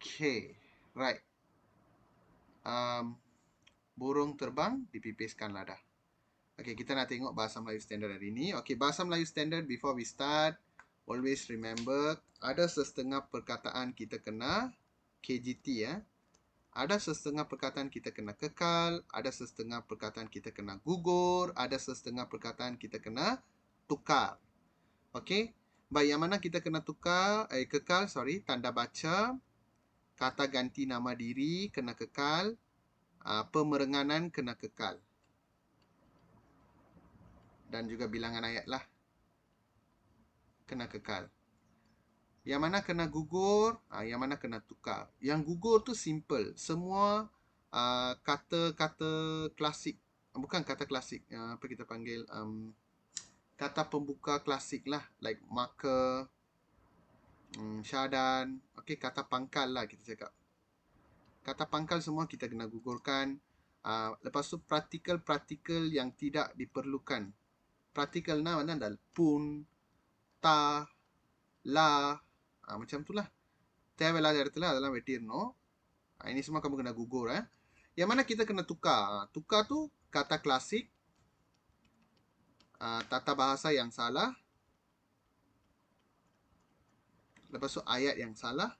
Okay, right. Burung terbang dipipiskanlah dah. Okay, kita nak tengok bahasa Melayu standard hari ini. Okay, bahasa Melayu standard before we start, always remember, ada setengah perkataan kita kena KGT ya. Ada setengah perkataan kita kena kekal, ada setengah perkataan kita kena gugur, ada setengah perkataan kita kena tukar. Okay, baik, yang mana kita kena tukar, kekal, tanda baca, kata ganti nama diri kena kekal, pemerenganan kena kekal. Dan juga bilangan ayat lah kena kekal. Yang mana kena gugur, yang mana kena tukar. Yang gugur tu simple. Semua kata-kata klasik. Bukan kata klasik. Apa kita panggil? Kata pembuka klasik lah. Like marker, syadan. Okay, kata pangkal lah kita cakap. Kata pangkal semua kita kena gugurkan. Lepas tu partikel yang tidak diperlukan. Partikel na mana dah pun, ta, la, macam tu lah. தேவையில்லாத இடத்துல அதெல்லாம் வெட்டிடணும். Ini semua kamu kena gugur. Yang mana kita kena tukar. Tukar tu kata klasik, tata bahasa yang salah, lepas tu ayat yang salah.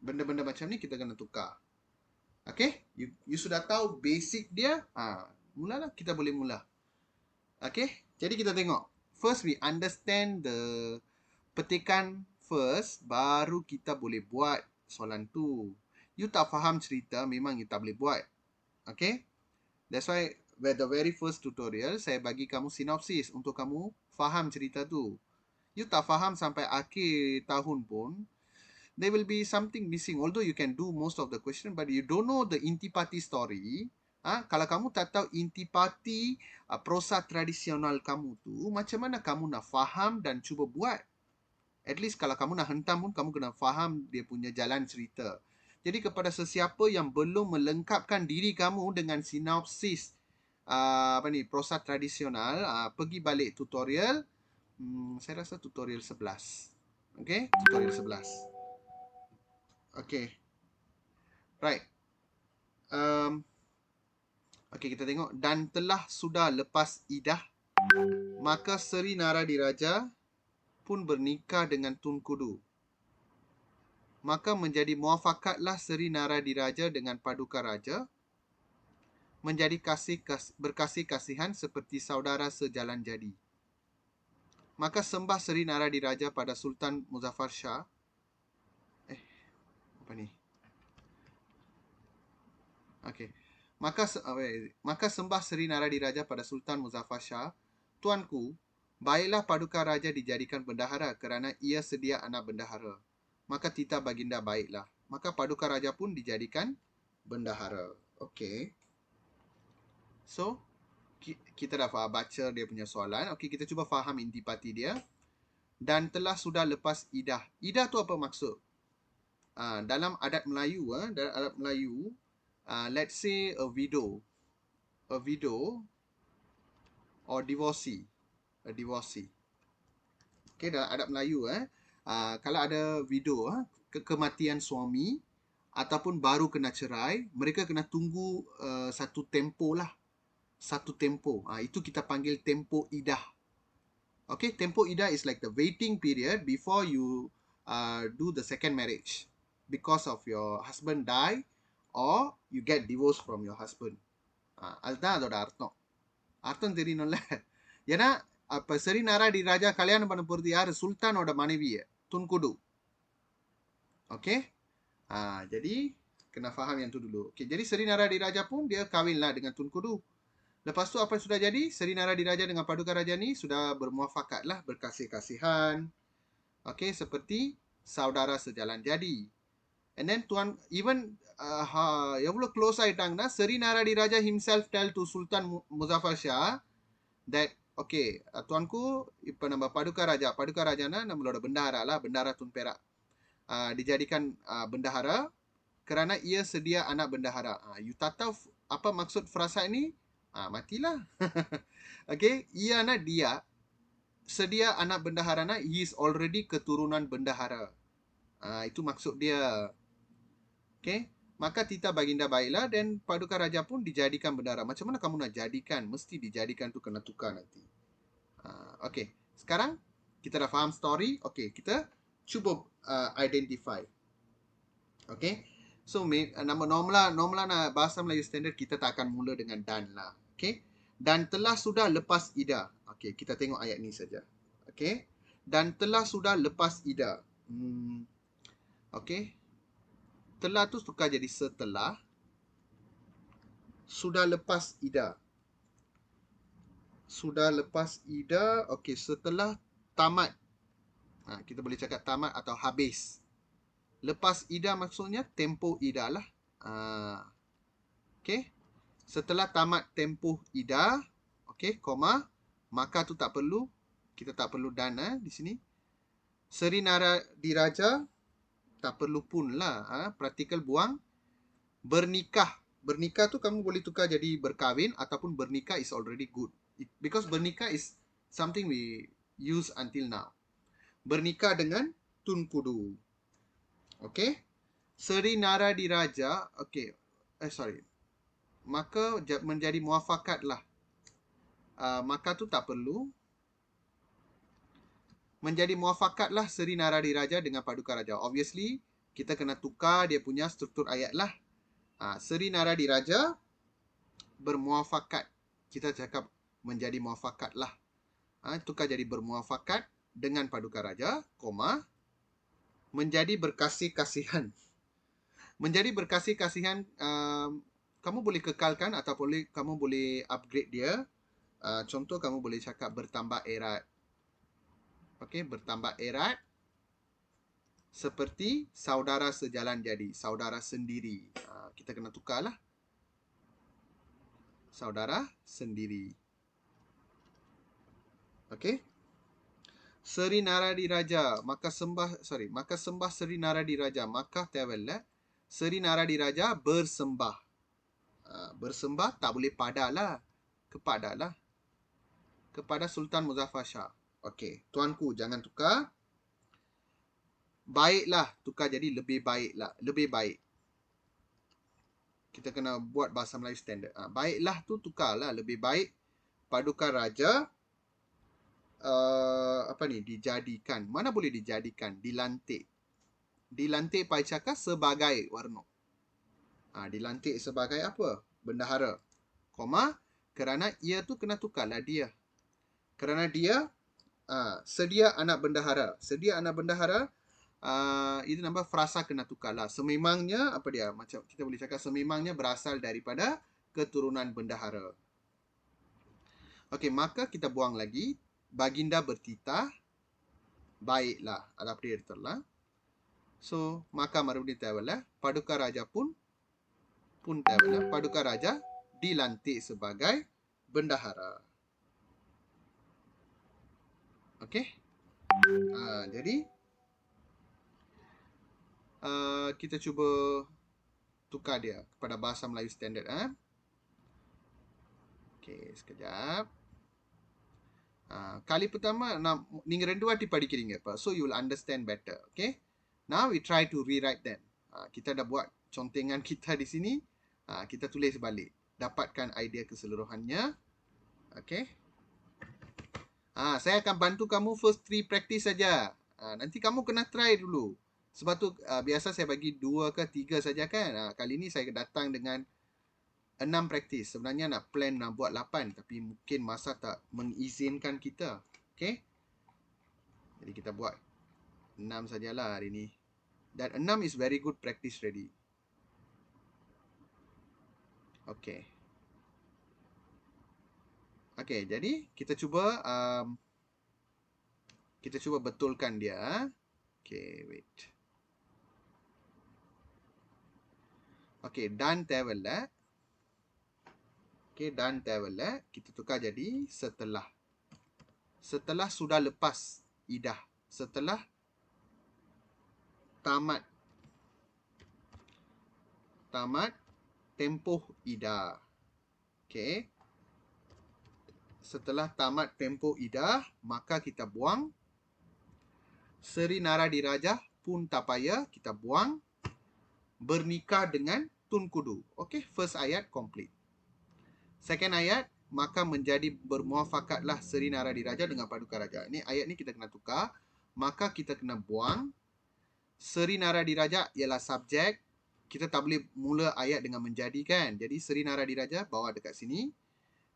Benda-benda macam ni kita kena tukar. Okay, you sudah tahu basic dia. Mulalah, kita boleh mula. Okay, jadi kita tengok. First we understand the petikan first, baru kita boleh buat soalan tu. You tak faham cerita, memang you tak boleh buat. Okay, that's why the very first tutorial saya bagi kamu sinopsis untuk kamu faham cerita tu. You tak faham sampai akhir tahun pun, there will be something missing. Although you can do most of the question, but you don't know the intipati story. Kalau kamu tak tahu intipati prosa tradisional kamu tu, macam mana kamu nak faham dan cuba buat? At least kalau kamu nak hentam pun, kamu kena faham dia punya jalan cerita. Jadi kepada sesiapa yang belum melengkapkan diri kamu dengan sinopsis prosa tradisional, pergi balik tutorial. Saya rasa tutorial 11. Okay, tutorial 11. Okay, right. Okay, kita tengok. Dan telah sudah lepas idah, maka Seri Naradiraja pun bernikah dengan Tun Kudu. Maka menjadi muafakatlah Seri Naradiraja dengan Paduka Raja, menjadi berkasih-kasihan seperti saudara sejalan jadi. Maka sembah Seri Naradiraja pada Sultan Muzaffar Shah. Apa ni? Okay. Maka sembah Seri Naradiraja pada Sultan Muzaffar Shah, Tuanku, baiklah Paduka Raja dijadikan bendahara kerana ia sedia anak bendahara. Maka titah baginda baiklah. Maka Paduka Raja pun dijadikan bendahara. Okay. So, kita dah baca dia punya soalan. Okay, kita cuba faham intipati dia. Dan telah sudah lepas idah. Idah tu apa maksud? Dalam adat Melayu, let's say a widow or divorcee. Okay, dalam adat Melayu, kalau ada widow, kematian suami ataupun baru kena cerai, mereka kena tunggu satu tempoh lah. Satu tempoh. Itu kita panggil tempoh idah. Okay, tempoh idah is like the waiting period before you do the second marriage. Because of your husband die or you get divorced from your husband. அதுதான் அதோட அர்த்தம். அர்த்தம் தெரியணும்ல. ஏன்னா அப்ப சரி நாராயணராஜா கல்யாணம் பண்ண போறது யாரு? சுல்தானோட மனைவிய, துன்குடு. Okay? Jadi kena faham yang tu dulu. Okay, jadi Seri Naradiraja pun dia kahwinlah dengan Tunkudu. Lepas tu apa sudah jadi? Seri Naradiraja dengan Paduka Raja ni sudah bermuafakat lah, berkasih-kasihan. Okay, seperti saudara sejalan jadi. And then even எவ்வளோ க்ளோஸ் ஆயிட்டாங்கன்னா Seri Naradiraja himself tell to Sultan Muzaffar Shah that okay, tuanku, இப்போ நம்ம படுக்கா ராஜானா நம்மளோட bendahara lah, bendahara Tun Perak. Dijadikan bendahara kerana ia sedia anak bendahara. You tak tahu apa maksud frasa ini? Matilah. Okay, ia na dia sedia anak bendahara na, he is already keturunan bendahara. Itu maksud dia. Okay. Maka tita baginda baiklah dan paduka raja pun dijadikan bendahara. Macam mana kamu nak jadikan? Mesti dijadikan tu kena tukar nanti. Okay. Sekarang kita dah faham story. Okay. Kita cuba identify. Okay. So, nama normal lah bahasa Melayu standard kita tak akan mula dengan dan lah. Okay. Dan telah sudah lepas ida. Okay. Kita tengok ayat ni saja. Okay. Dan telah sudah lepas ida. Okay. Telah tu tukar jadi setelah. Sudah lepas ida. Sudah lepas ida. Okey, setelah tamat. Kita boleh cakap tamat atau habis. Lepas ida maksudnya tempoh ida lah. Okey. Setelah tamat tempoh ida. Okey, koma. Maka tu tak perlu. Kita tak perlu dan di sini. Seri Naradiraja. Tak perlu pun lah. Praktikal buang. Bernikah. Bernikah tu kamu boleh tukar jadi berkahwin ataupun bernikah is already good. Because bernikah is something we use until now. Bernikah dengan Tun Kudu. Okay. Seri Naradiraja. Okay. Sorry. Maka menjadi muafakat lah. Maka tu tak perlu. Menjadi muafakat lah Seri Naradiraja dengan Paduka Raja. Obviously, kita kena tukar dia punya struktur ayat lah. Seri Naradiraja bermuafakat. Kita cakap menjadi muafakat lah. Tukar jadi bermuafakat dengan Paduka Raja, koma, menjadi berkasih-kasihan. Menjadi berkasih-kasihan, kamu boleh kekalkan atau kamu boleh upgrade dia. Contoh, kamu boleh cakap bertambah erat. Okey, bertambah erat. Seperti saudara sejalan jadi, saudara sendiri. Kita kena tukarlah. Saudara sendiri. Okey. Seri Naradiraja, maka sembah Seri Naradiraja, maka tewel Seri Naradiraja bersembah. Bersembah tak boleh padalah. Kepadalah. Kepada Sultan Muzaffar Shah. Okey, tuanku jangan tukar. Baiklah, tukar jadi lebih baiklah. Lebih baik. Kita kena buat bahasa Melayu standard. Baiklah tu tukarlah. Lebih baik Paduka Raja dijadikan. Mana boleh dijadikan? Dilantik. Dilantik pai cakap sebagai warna. Dilantik sebagai apa? Bendahara. Koma, kerana ia tu kena tukarlah dia. Kerana dia sedia anak bendahara. Sedia anak bendahara. Itu nama frasa kena tukarlah. Sememangnya apa dia? Macam kita boleh cakap sememangnya berasal daripada keturunan bendahara. Okey, maka kita buang lagi. Baginda bertitah. Baiklah. Ada prioritas lah. So, maka marbudi tawala. Paduka Raja pun tawala. Paduka Raja dilantik sebagai bendahara. Okey. Jadi kita cuba tukar dia kepada bahasa Melayu standard. Okey, sekejap. Kali pertama நீங்க ரெண்டு வாட்டி படிக்கிறீங்க இப்ப, so you will understand better. Okay, now we try to rewrite them. Kita dah buat contengan kita di sini. Kita tulis balik, dapatkan idea keseluruhannya. Okay. Saya akan bantu kamu first 3 practice saja. Nanti kamu kena try dulu. Sebab tu biasa saya bagi 2 ke 3 saja kan. Kali ni saya datang dengan 6 praktis. Sebenarnya nak plan nak buat 8. Tapi mungkin masa tak mengizinkan kita. Okay. Jadi kita buat 6 sajalah hari ni. Dan 6 is very good practice ready. Okay. Okay, jadi kita cuba betulkan dia. Okay, wait. Okay, dan tewel. Okay, dan tewel. Kita tukar jadi setelah. Setelah sudah lepas idah. Setelah tamat tempoh idah. Okay. Setelah tamat tempoh idah, maka kita buang Seri Naradiraja pun tak payah, kita buang. Bernikah dengan Tun Kudu. Okey, first ayat complete. Second ayat, maka menjadi bermuafakatlah Seri Naradiraja dengan Paduka Raja. Ini ayat ni kita kena tukar. Maka kita kena buang. Seri Naradiraja ialah subjek. Kita tak boleh mula ayat dengan menjadi kan. Jadi Seri Naradiraja bawa dekat sini.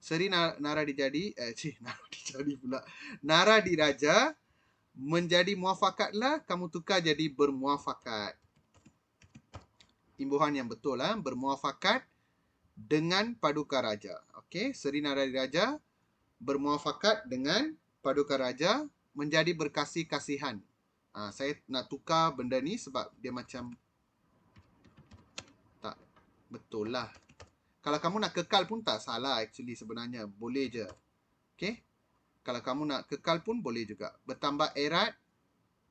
Seri Naradijadi pula. Naradiraja menjadi muafakatlah, kamu tukar jadi bermuafakat. Imbuhan yang betul lah, bermuafakat dengan Paduka Raja. Okey, Seri Naradiraja bermuafakat dengan Paduka Raja menjadi berkasih-kasihan. Saya nak tukar benda ni sebab dia macam tak betul lah. Kalau kamu nak kekal pun tak salah actually sebenarnya. Boleh je. Okey. Kalau kamu nak kekal pun boleh juga. Bertambah erat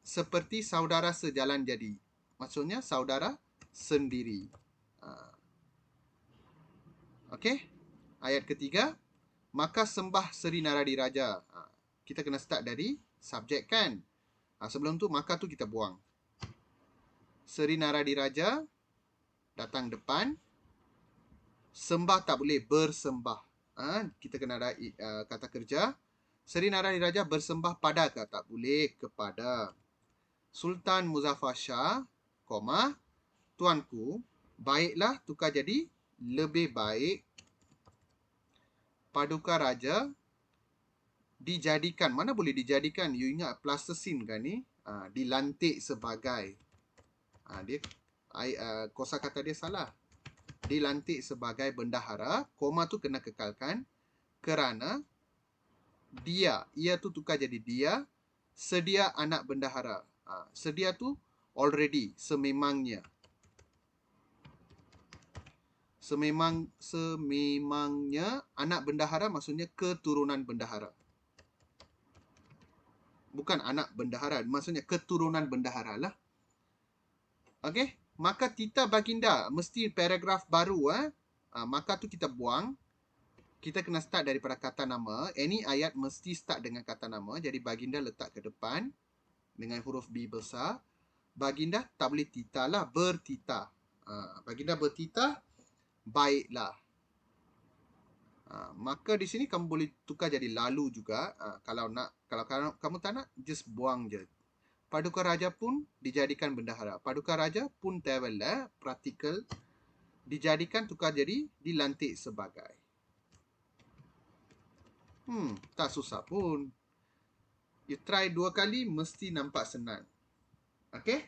seperti saudara sejalan jadi. Maksudnya saudara sendiri. Okey. Ayat ketiga. Maka sembah Seri Naradiraja. Kita kena start dari subjek kan. Sebelum tu maka tu kita buang. Seri Naradiraja datang depan. Sembah tak boleh, bersembah. Kita kena ada kata kerja. Seri Naradiraja bersembah pada ke? Tak boleh, kepada. Sultan Muzaffar Shah, tuanku, baiklah tukar jadi lebih baik. Paduka Raja dijadikan. Mana boleh dijadikan? You ingat plastosin kan ni? Dilantik sebagai. Kosakata dia salah. Dilantik sebagai bendahara. Koma tu kena kekalkan. Kerana dia. Ia tu tukar jadi dia. Sedia anak bendahara. Sedia tu already. Sememangnya. Sememangnya anak bendahara maksudnya keturunan bendahara. Bukan anak bendahara. Maksudnya keturunan bendahara lah. Okey. Maka tita baginda. Mesti paragraf baru. Maka tu kita buang. Kita kena start daripada kata nama. Any ayat mesti start dengan kata nama. Jadi baginda letak ke depan. Dengan huruf B besar. Baginda tak boleh tita lah. Bertita. Baginda bertita. Baiklah. Maka di sini kamu boleh tukar jadi lalu juga. Kalau kamu tak nak, just buang je. Paduka Raja pun dijadikan bendahara. Paduka Raja pun traveler, praktikal. Dijadikan tukar jadi dilantik sebagai. Tak susah pun. You try 2 kali, mesti nampak senang. Okay?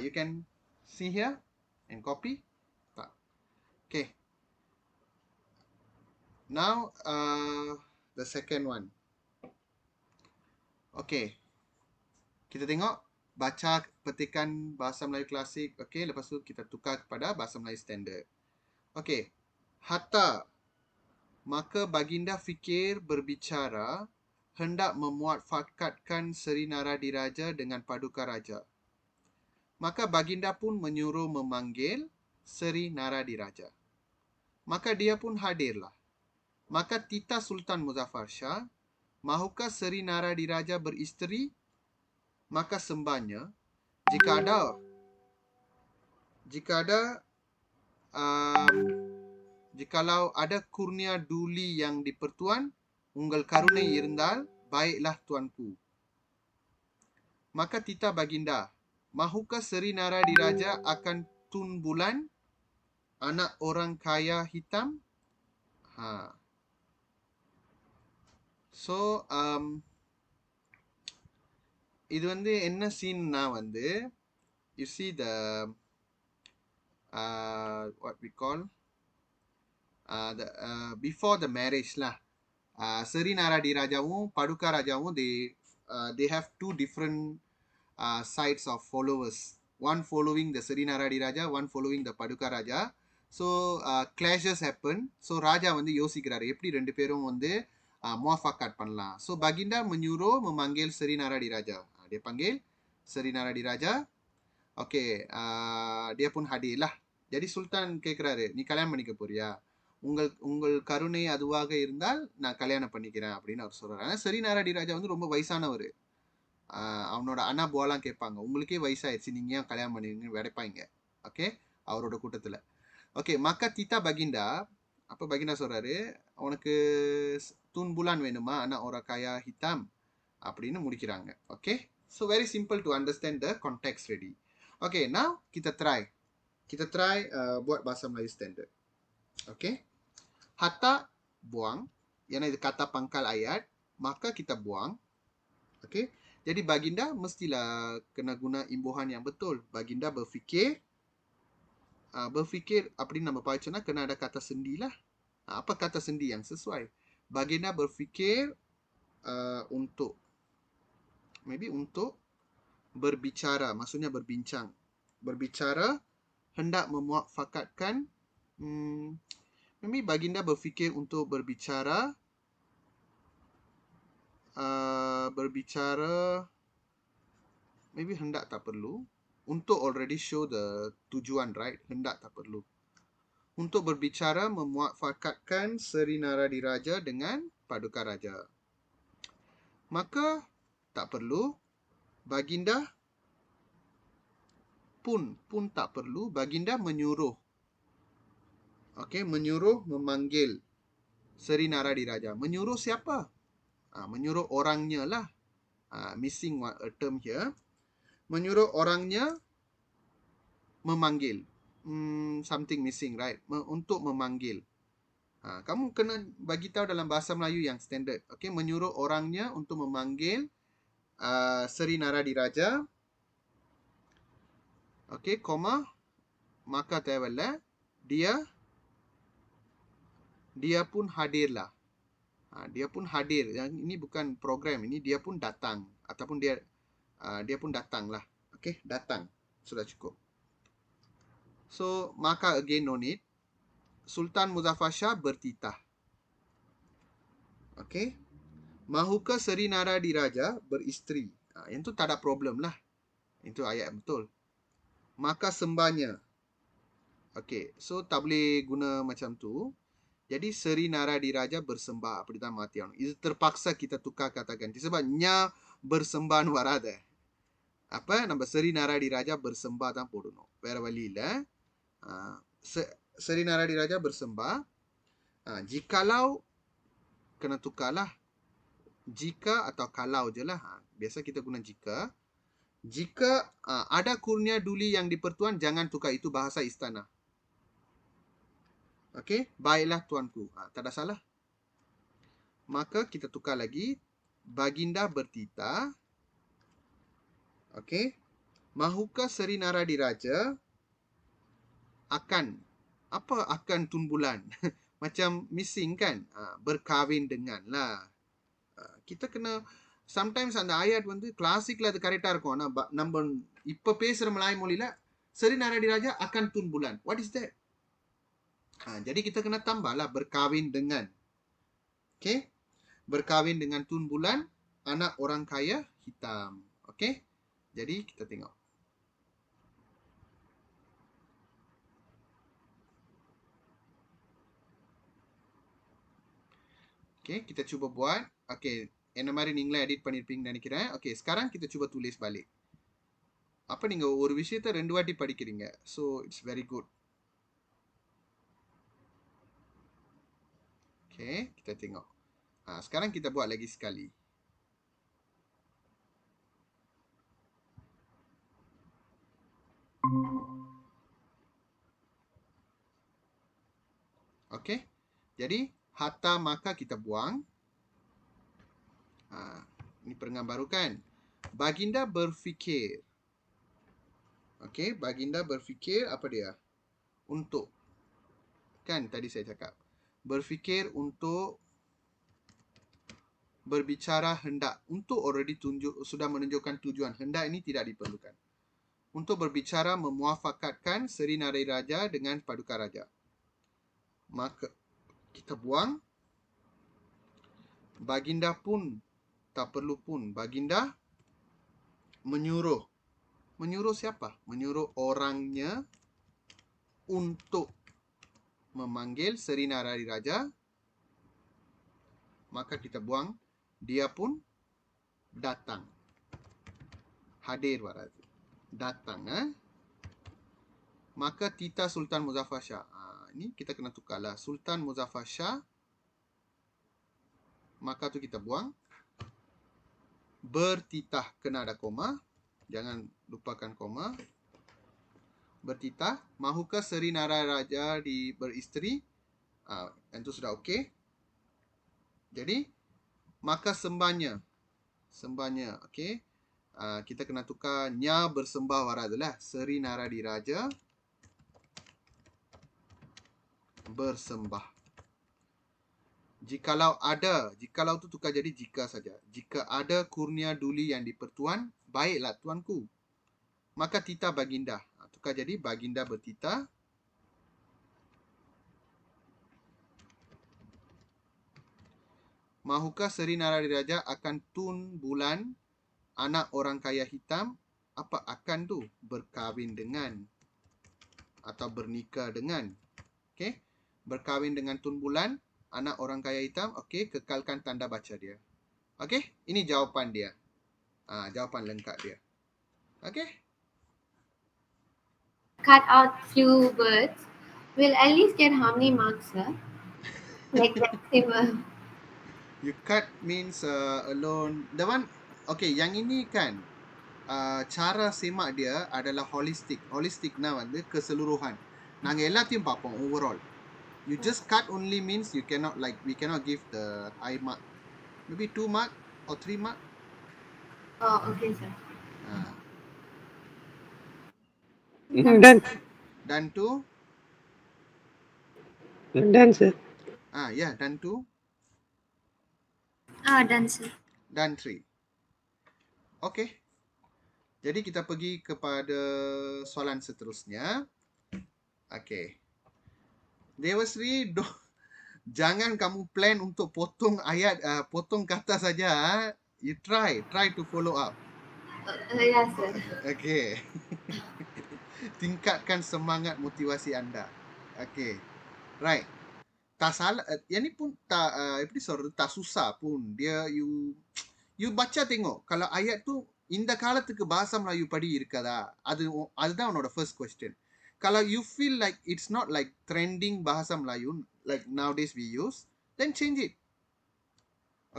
You can see here and copy. Okay. Now, the second one. Okay. Kita tengok. Baca petikan bahasa Melayu klasik. Okay. Lepas tu kita tukar kepada bahasa Melayu standard. Okay. Hatta. Maka baginda fikir berbicara hendak memuafakatkan Seri Naradiraja dengan Paduka Raja. Maka baginda pun menyuruh memanggil Seri Naradiraja. Maka dia pun hadirlah. Maka tita Sultan Muzaffar Shah, mahukah Seri Naradiraja beristeri? Maka sembahnya, jikalau ada kurnia duli yang dipertuan, unggal karunai irndal, baiklah tuanku. Maka tita baginda, mahukah Seri Naradiraja akan Tun Bulan, anak orang kaya hitam? So, இது வந்து என்ன சீன்னா வந்து, you see the what we call before the marriage lah. Seri Naradirajaவும் Paduka Rajaவும் they have two different sides of followers. One following the Seri Naradiraja, one following the Paduka Raja. So clashes happen. So Raja வந்து யோசிக்கிறாரு எப்படி ரெண்டு பேரும் வந்து muafakat பண்ணலாம். So baginda menyuruh memanggil Seri Naradiraja. Dia panggil Seri Naradiraja. Okay, dia pun hadir lah. Jadi Sultan கேட்கிறாரு, நீ கல்யாணம் பண்ணிக்க போறியா? உங்கள் கருணை அதுவாக இருந்தால் நான் கல்யாணம் பண்ணிக்கிறேன் அப்படின்னு அவர் சொல்றாரு. ஆனால் Seri Naradiraja வந்து ரொம்ப வயசானவர். அவனோட அண்ணா போலாம் கேட்பாங்க. உங்களுக்கே வயசாயிடுச்சு, நீங்க ஏன் கல்யாணம் பண்ணுவீங்கன்னு விடைப்பாங்க. ஓகே, அவரோட கூட்டத்துல. Okay, maka tita baginda, apa baginda சொல்றாரு, உனக்கு tun bulan வேணுமா, anak orang kaya hitam அப்படின்னு முடிக்கிறாங்க. Okay, so very simple to understand the context ready. Okay, now kita try buat bahasa Melayu standard. Okay, hatta buang, yang itu kata pangkal ayat, maka kita buang. Okay, jadi baginda mestilah kena guna imbuhan yang betul. Baginda berfikir அப்படின்னு நம்ம பாய்ச்சோம்னா kena ada kata sendi lah. Apa kata sendi yang sesuai? Baginda berfikir untuk berbicara, maksudnya berbincang. Berbicara hendak memuafakatkan, maybe baginda berfikir untuk berbicara maybe hendak tak perlu. Untuk already show the tujuan, right? Hendak tak perlu. Untuk berbicara memuafakatkan Seri Naradiraja dengan Paduka Raja. Maka tak perlu. Baginda pun tak perlu. Baginda menyuruh. Okey, menyuruh memanggil Seri Naradiraja. Menyuruh siapa? Menyuruh orangnya lah. Missing a term here. Menyuruh orangnya memanggil. Something missing, right? Untuk memanggil. Kamu kena bagi tahu dalam bahasa Melayu yang standard. Okey, menyuruh orangnya untuk memanggil Seri Naradiraja. Okey, koma, maka தேவையில்லை. Dia pun hadirlah. Dia pun hadir. Yang ini bukan program, ini dia pun datang ataupun dia pun datanglah. Okey, datang. Sudah cukup. So, maka again no need. Sultan Muzaffar Shah bertitah. Okey. Mahuka Seri Naradiraja beristeri. Yang tu tak ada problem lah. Itu ayat betul. Maka sembahnya. Okey. So, tak boleh guna macam tu. Jadi, Seri Naradiraja bersembah. Apa dia mati? Itu terpaksa kita tukar kata ganti. Sebab nya bersembah warada. Apa? Nama Seri Naradiraja bersembah dan podono. Vera valila. Seri Naradiraja bersembah. Jikalau kena tukarlah. Jika atau kalau je lah. Biasa kita guna jika. Jika ada kurnia duli yang dipertuan, jangan tukar. Itu bahasa istana. Okey, baiklah tuanku. Tak ada salah. Maka kita tukar lagi. Baginda bertitah. Okey. Mahuka Seri Naradiraja akan. Apa akan Tun Bulan? Macam missing kan? Berkahwin dengan lah. Kita kena sometimes அந்த ஆயட் வந்து கிளாசிக்ல அது கரெக்டா இருக்கும். ஆனா நம்ம இப்ப பேசுற மலாய் மொழியில Seri Naradiraja akan Tun Bulan. What is that? Jadi kita kena tambahlah berkahwin dengan. Okey? Berkahwin dengan Tun Bulan, anak orang kaya hitam. Okey? Jadi kita tengok. Okey, kita cuba buat. Okey, என்ன மாதிரி நீங்களே எடிட் பண்ணிருப்பீங்கன்னு நினைக்கிறேன். Okay, sekarang kita cuba tulis balik. அப்ப நீங்க ஒரு விஷயத்தை 2 வாட்டி படிக்கிறீங்க. So it's very good. Okay, kita tengok. Sekarang kita buat lagi sekali. Okay, jadi hatta maka kita buang. Ini perengang baru kan. Baginda berfikir. Okay, baginda berfikir apa dia? Untuk. Kan tadi saya cakap. Berfikir untuk berbicara hendak. Untuk already sudah menunjukkan tujuan. Hendak ini tidak diperlukan. Untuk berbicara memuafakatkan Seri Naradiraja dengan Paduka Raja. Maka kita buang. Baginda pun tak perlu pun. Baginda menyuruh. Menyuruh siapa? Menyuruh orangnya untuk memanggil Seri Naradiraja. Maka kita buang. Dia pun datang. hadir வராது. Datang. Maka Tita Sultan Muzaffar Shah. Ini kita kena tukarlah. Sultan Muzaffar Shah. Maka tu kita buang. Bertitah, kena ada koma. Jangan lupakan koma. Bertitah. Mahukah Seri Nararaja beristeri? Itu sudah okey. Jadi, maka sembahnya. Sembahnya, okey. Kita kena tukar nya bersembah waradalah. Seri Naradiraja bersembah. Jikalau tu tukar jadi jika saja. Jika ada kurnia duli yang dipertuan, baiklah tuanku. Maka tita baginda. Tukar jadi baginda bertita. Mahukah Seri Naradiraja akan tun bulan anak orang kaya hitam? Apa akan tu? Berkahwin dengan atau bernikah dengan. Okey. Berkahwin dengan tun bulan anak orang kaya hitam. Okey, kekalkan tanda baca dia. Okey, ini jawapan dia. Jawapan lengkap dia. Okey. Cut out few words. Will at least get how many marks, sir? Like maximum. You cut means alone. The one, okay, yang ini kan cara semak dia adalah holistic. Holisticனா வந்து keseluruhan. நாங்க எல்லாத்தையும் பார்ப்போம் overall. You just cut only means you cannot, like, we cannot give the high mark. Maybe 2 mark or 3 mark. Oh, okay, sir. Done. Dan tu? Done, sir. Ya, dan tu? Done, sir. Dan 3. Okay. Jadi kita pergi kepada soalan seterusnya. Okay. Dewasri, jangan kamu plan untuk potong ayat, potong kata saja. You try to follow up. Yes, sir. Okay. Tingkatkan semangat motivasi anda. Okay. Right. Tak salah, yang ni pun tak, tak susah pun. Dia, you baca tengok. Kalau ayat tu, இந்த காலத்துக்கு பாஷா மலாyu படி இருக்கதா? அதுதான் உன்னோட first question. Kalau you feel like it's not like trending bahasa Melayu like nowadays we use, then change it.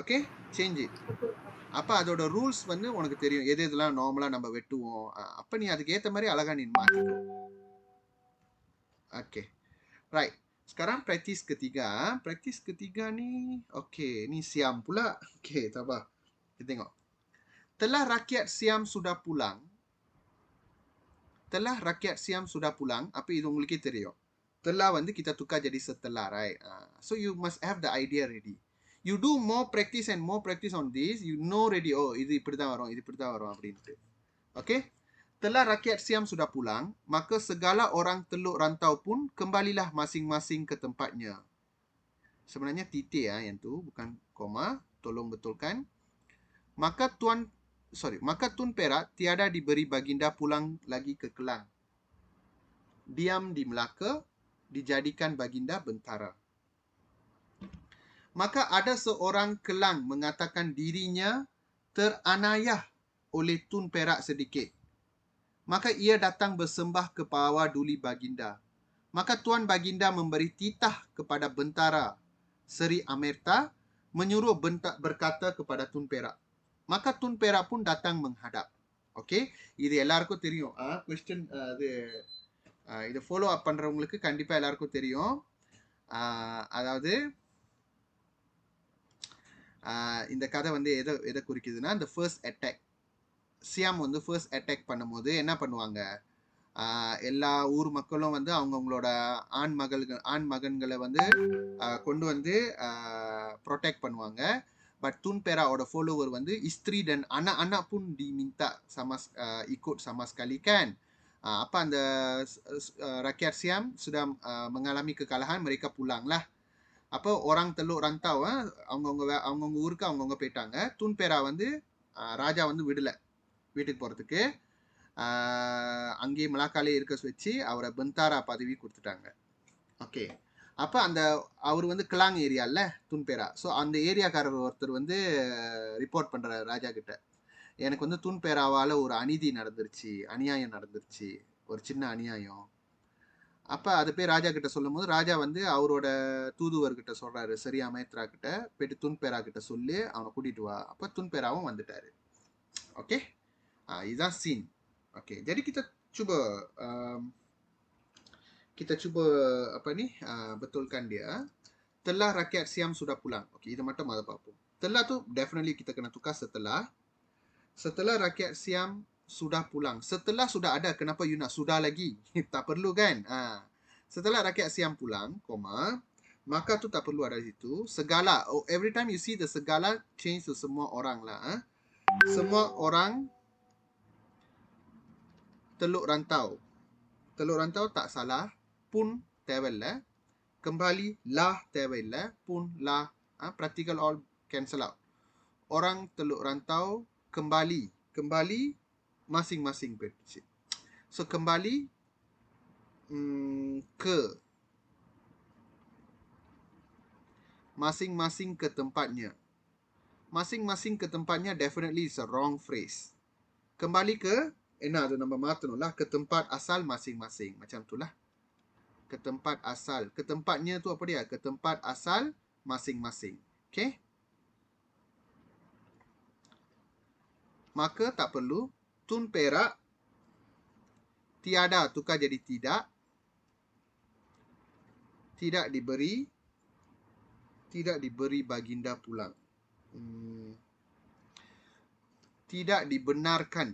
Okay? Change it. அப்ப அதோட ரூல்ஸ் வந்து உனக்கு தெரியும். எது எதெல்லாம் நார்மலா நம்ம வெட்டுவோம். அப்ப நீ அதுக்கு ஏத்த மாதிரி அழகா நீ மாத்திக்கோ. Okay. Right. Sekarang praktis ketiga. Praktis ketiga ni, okay, ni Siam pula. Okay, tak apa. Kita tengok. Telah rakyat Siam sudah pulang. Telah rakyat Siam sudah pulang. Apa itu உங்களுக்கு தெரியும்? Telah வந்து kita tukar jadi setelah, right? So you must have the idea ready. You do more practice and more practice on this. You know ready. Oh, இது இப்படிதான் வரும். இது இப்படிதான் வரும் அப்படின்ட்டு. Okay? Telah rakyat Siam sudah pulang, maka segala orang teluk rantau pun kembalilah masing-masing ke tempatnya. Sebenarnya titik yang tu, bukan koma. Tolong betulkan. Maka Tun Perak tiada diberi baginda pulang lagi ke Kelang. Diam di Melaka, dijadikan baginda Bentara. Maka ada seorang Kelang mengatakan dirinya teranayah oleh Tun Perak sedikit. Maka ia datang bersembah ke pawai duli baginda. Maka Tuan Baginda memberi titah kepada Bentara Seri Amerta, menyuruh berkata kepada Tun Perak. Maka Tun Perak pun datang menghadap. Okay? இது எல்லாருக்கும் தெரியும். Question இது follow up பண்றவங்களுக்கு கண்டிப்பா எல்லாருக்கும் தெரியும். அதாவது இந்த கதை வந்து எதை குறிக்குதுன்னா, the first attack. சியாம் வந்து ஃபர்ஸ்ட் அட்டாக் பண்ணும்போது என்ன பண்ணுவாங்க? எல்லா ஊர் மக்களும் வந்து அவங்கவுங்களோட ஆண் மகன்களை வந்து கொண்டு வந்து ப்ரொடெக்ட் பண்ணுவாங்க. பட் Tun Perakோட follower வந்து isteri dan anak-anak pun diminta ikut sama sekali kan. Apa அந்த rakyat Siam sudah mengalami kekalahan, mereka pulanglah. அப்போ orang teluk rantau அவங்கவுங்க ஊருக்கு அவங்கவுங்க போயிட்டாங்க. Tun Perak வந்து ராஜா வந்து விடல வீட்டுக்கு போகிறதுக்கு. அங்கேயே மலாக்காலே இருக்க வச்சு அவரை பெந்தாரா பதவி கொடுத்துட்டாங்க. ஓகே. அப்போ அவர் வந்து கிளாங் ஏரியாவில் Tun Perak. ஸோ அந்த ஏரியாக்காரர் ஒருத்தர் வந்து ரிப்போர்ட் பண்ணுற ராஜா கிட்ட, எனக்கு வந்து தூண் பேராவால ஒரு அநீதி நடந்துருச்சு, அநியாயம் நடந்துருச்சு, ஒரு சின்ன அநியாயம். அப்ப அது போய் ராஜா கிட்ட சொல்லும்போது ராஜா வந்து அவரோட தூதுவர்கிட்ட சொல்றாரு, சரி அமேத்ரா கிட்ட போயிட்டு துன்பேரா கிட்ட சொல்லி அவனை கூட்டிட்டு வா. அப்ப துன்பேராவும் வந்துட்டாரு. Okey, இதுதான் scene. Okey, jadi kita cuba apa ni betulkan dia. Telah rakyat Siam sudah pulang. Okey, itu மட்டும் ada apa-apa. Telah tu definitely kita kena tukar setelah. Setelah rakyat Siam sudah pulang. Setelah sudah ada, kenapa you nak sudah lagi? Tak perlu kan? Setelah rakyat Siam pulang, koma, maka tu tak perlu ada situ. Segala, every time you see the segala, change to semua orang lah. Semua orang Teluk Rantau. Teluk Rantau tak salah. Pun தேவையில்லை. Kembali lah தேவையில்லை. Pun lah. Practical all cancel out. Orang Teluk Rantau kembali. Kembali masing-masing berisi. So kembali ke. Masing-masing ke tempatnya. Masing-masing ke tempatnya definitely is a wrong phrase. Kembali ke, tu nama matnu lah, ke tempat asal masing-masing. Macam tu lah. Ke tempat asal. Ke tempatnya tu apa dia? Ke tempat asal masing-masing. Okay? Maka tak perlu. Tun perak. Tiada tukar jadi tidak. Tidak diberi. Tidak diberi baginda pulang. Tidak dibenarkan.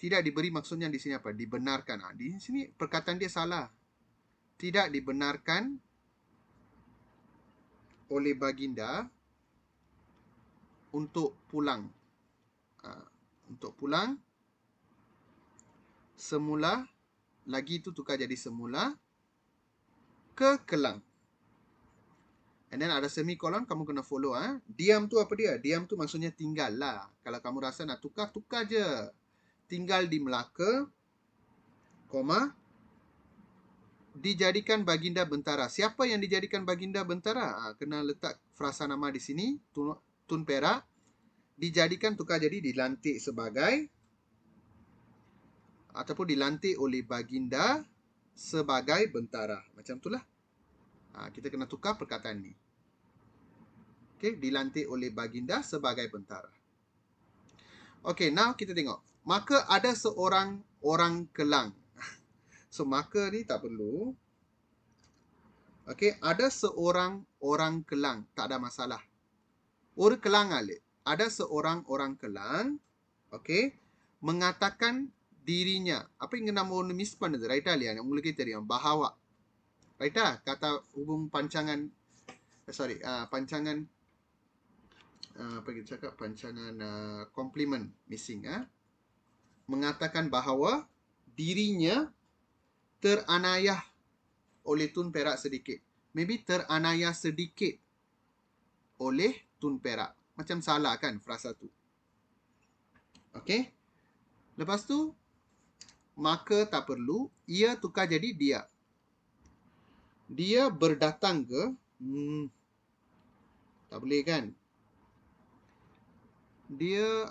Tidak diberi maksudnya di sini apa? Dibenarkan. Di sini perkataan dia salah. Tidak dibenarkan oleh baginda untuk pulang. Untuk pulang. Semula. Lagi itu tukar jadi semula. Ke Kelang. And then ada semikolon, kamu kena follow. Diam tu apa dia? Diam tu maksudnya tinggal lah. Kalau kamu rasa nak tukar, tukar je. Tinggal di Melaka, koma, dijadikan baginda bentara. Siapa yang dijadikan baginda bentara? Kena letak frasa nama di sini. Tun perak. Dijadikan tukar jadi dilantik sebagai, ataupun dilantik oleh baginda sebagai bentara. Macam itulah. Kita kena tukar perkataan ni. Okay, dilantik oleh baginda sebagai bentara. Okay, now kita tengok. Maka ada seorang orang Kelang. So, maka ni tak perlu. Okay, ada seorang orang Kelang. Tak ada masalah. ஒரு Kelang alik. Ada seorang orang Kelang. Okay, mengatakan dirinya. Apa yang nama orang miss பண்ணது? ரைட்டா இல்லையா? உங்களுக்கே தெரியும். Bahawa. ரைட்டா? Kata hubung pancangan. Pancangan. Apa kita cakap? Pancangan compliment missing. Mengatakan bahawa dirinya teranayah oleh Tun Perak sedikit. Maybe teranayah sedikit oleh Tun Perak. Macam salah kan frasa tu. Okay. Lepas tu, maka tak perlu. Ia tukar jadi dia. Dia berdatang ke? Tak boleh kan? Dia,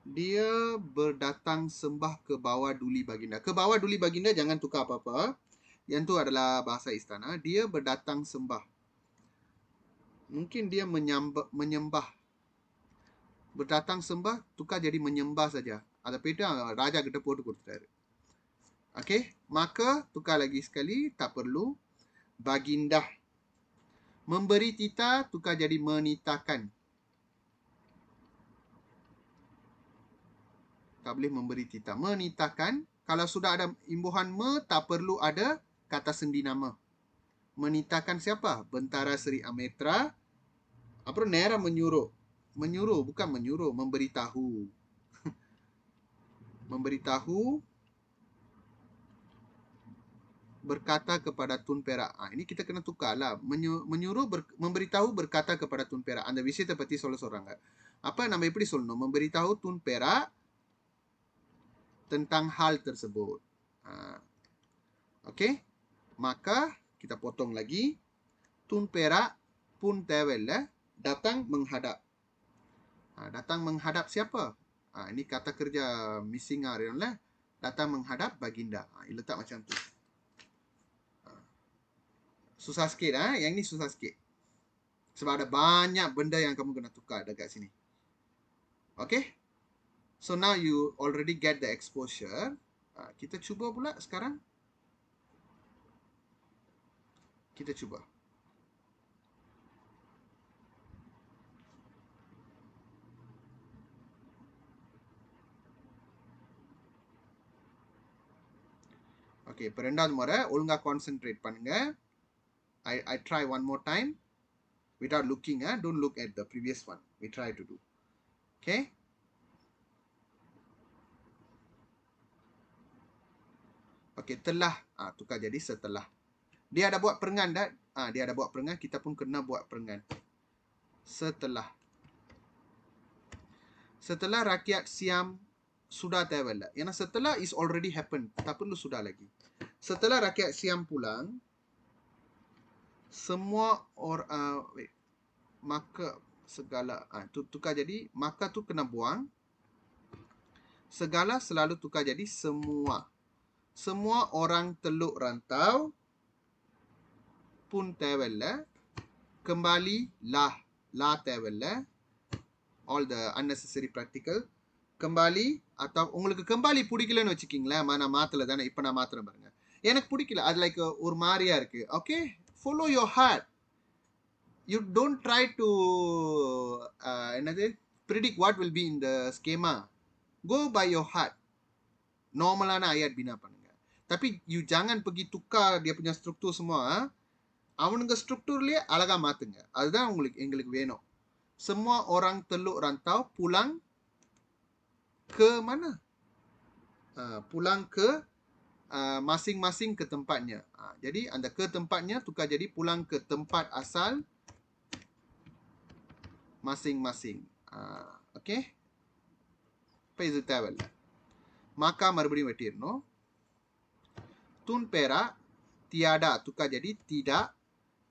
Dia berdatang sembah ke bawah duli baginda. Ke bawah duli baginda jangan tukar apa-apa. Yang tu adalah bahasa istana. Dia berdatang sembah. Mungkin dia menyembah. Berdatang sembah, tukar jadi menyembah saja. Ada beda, raja kita போட்டு கொடுத்தாரு. Okay, maka tukar lagi sekali, tak perlu. Baginda. Memberi tita, tukar jadi menitakan. Tak boleh memberi tita. Menitakan. Kalau sudah ada imbuhan me, tak perlu ada kata sendi nama. Menitakan siapa? Bentara Seri Ametra. Apa Nera menyuruh. Menyuruh, bukan menyuruh. Memberitahu. Memberitahu. Berkata kepada Tun Perak. Ini kita kena tukar lah. Menyuruh, memberitahu berkata kepada Tun Perak. Anda bisa seperti seorang. Apa nama எப்படி சொல்லணும்? Memberitahu Tun Perak tentang hal tersebut. Okey. Maka kita potong lagi. Tun Perak pun tewel datang menghadap. Datang menghadap siapa? Ini kata kerja missing lah. Datang menghadap baginda. Letak macam tu. Susah sikit. Yang ni susah sikit. Sebab ada banyak benda yang kamu kena tukar dekat sini. Okay? So now you already get the exposure. Kita cuba pula sekarang. Kita cuba. Okay, இரண்டாவது முறை ஒழுங்கா concentrate பண்ணுங்க. I try one more time without looking. Don't look at the previous one. We try to do. Okay? Okay, telah. Tukar jadi setelah. Dia ada buat perengan tak? Dia ada buat perengan. Kita pun kena buat perengan. Setelah. Setelah rakyat Siam sudah tewel. Yang setelah is already happened. Tak perlu sudah lagi. Setelah rakyat Siam pulang, semua maka segala tukar jadi maka tu kena buang. Segala selalu tukar jadi semua. Semua orang Teluk Rantau pun tewel. Kembali lah tewel. All the unnecessary practical. கம்பாலி atau உங்களுக்கு கம்பாலி பிடிக்கலன்னு வச்சுக்கிங்களேன் நான் மாத்தல தானே இப்போ நான் மாத்துறேன் பாருங்க எனக்கு பிடிக்கல அது லைக் ஒரு மாதிரியா இருக்கு okay follow your heart you don't try to என்னது predict what will be in the schema go by your heart normalana ayat bina பண்ணுங்க tapi you jangan pergi tukar dia punya struktur semua அவனுங்க strukturலயே அழகா மாத்துங்க அதுதான் எங்களுக்கு வேணும் semua orang Teluk Rantau pulang ke mana? Pulang ke masing-masing ke tempatnya. Jadi anda ke tempatnya tukar jadi pulang ke tempat asal masing-masing. Okay? Apa itu tawel? Maka மறுபடியும் வெட்டிரணும். Tun perak tiada tukar jadi tidak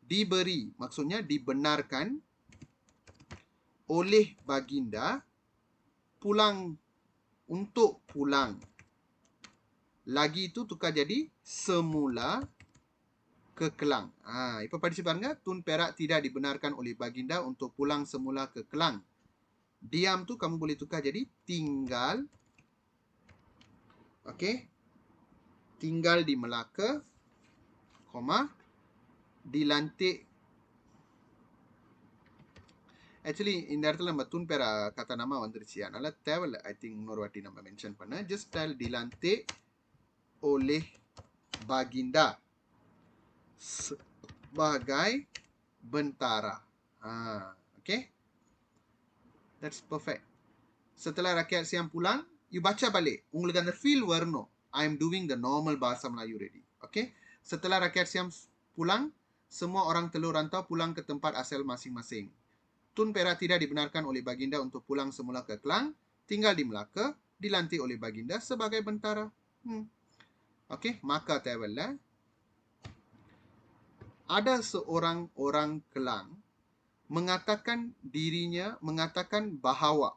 diberi. Maksudnya dibenarkan oleh baginda pulang untuk pulang. Lagi itu tukar jadi semula ke Kelang. இப்போ படிச்சு பாருங்க. Tun Perak tidak dibenarkan oleh baginda untuk pulang semula ke Kelang. Diam tu kamu boleh tukar jadi tinggal. Okay. Tinggal di Melaka, koma, dilantik. Actually, இந்த இடத்துல நம்ம Tun Perak kata nama வந்துருச்சு. அதனால தேவையில்லை. I think இன்னொரு வாட்டி நம்ம மென்ஷன் பண்ண. Just tell dilantik oleh baginda sebagai bentara. Okay? That's perfect. Setelah rakyat Siam pulang, you baca balik. உங்களுக்கு அந்த feel வரணும். I am doing the normal bahasa Melayu ready. Okay? Setelah rakyat Siam pulang, semua orang Teluk Rantau pulang ke tempat asal masing-masing. Tun Perak tidak dibenarkan oleh baginda untuk pulang semula ke Kelang, tinggal di Melaka, dilantik oleh baginda sebagai bentara. Okey, maka tewel. Ada seorang orang Kelang mengatakan bahawa